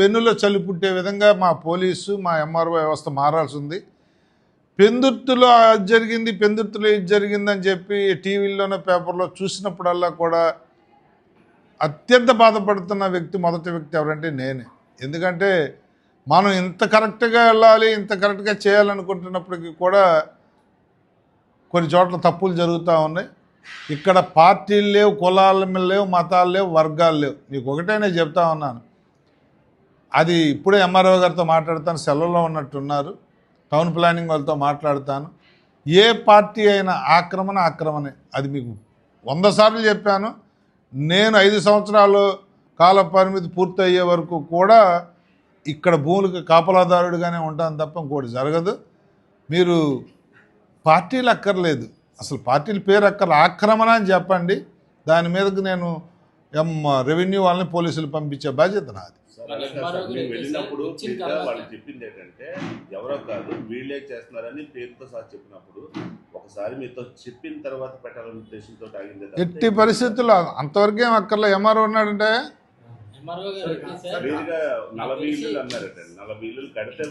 వెన్నులో చలి పుట్టే విధంగా మా పోలీసు మా ఎంఆర్ఓ వ్యవస్థ మారాల్సి ఉంది. పెందుర్తిలో అది జరిగింది, పెందుర్తిలో ఇది జరిగిందని చెప్పి టీవీల్లోనో పేపర్లో చూసినప్పుడల్లా కూడా అత్యంత బాధపడుతున్న వ్యక్తి, మొదటి వ్యక్తి ఎవరంటే నేనే. ఎందుకంటే మనం ఇంత కరెక్ట్గా వెళ్ళాలి, ఇంత కరెక్ట్గా చేయాలనుకుంటున్నప్పటికీ కూడా కొన్ని చోట్ల తప్పులు జరుగుతూ ఉన్నాయి. ఇక్కడ పార్టీలు లేవు, కులాలు లేవు, మతాలు లేవు, వర్గాలు లేవు. మీకు ఒకటే నేను చెప్తా ఉన్నాను, అది ఇప్పుడే ఎంఆర్ఓ గారితో మాట్లాడతాను, సెలవులో ఉన్నట్టున్నారు, టౌన్ ప్లానింగ్ వాళ్ళతో మాట్లాడతాను. ఏ పార్టీ అయినా ఆక్రమణే. అది మీకు 100 సార్లు చెప్పాను. నేను 5 సంవత్సరాలు కాల పరిమితి పూర్తయ్యే వరకు కూడా ఇక్కడ భూములకు కాపలాదారుడిగానే ఉంటాను తప్ప ఇంకోటి జరగదు. మీరు పార్టీలు అక్కర్లేదు, అసలు పార్టీల పేరు ఆక్రమణ అని చెప్పండి. దాని మీదకి నేను రెవెన్యూ వాళ్ళని పోలీసులు పంపించే బాధ్యత నాది. వెళ్ళినప్పుడు వాళ్ళు చెప్పింది ఏంటంటే ఎవరో కాదు వీళ్ళే చేస్తున్నారని పేరుతో సహా చెప్పినప్పుడు ఒకసారి మీతో చెప్పిన తర్వాత పెట్టాలనే ఉద్దేశంతో ఆగింది. ఎట్టి పరిస్థితుల్లో అంతవరకేం అక్కర్లే. ఎంఆర్ఓ ఉన్నాడంటే 40 ఇళ్ళు అన్నారట, 40 ఇళ్ళు కడితే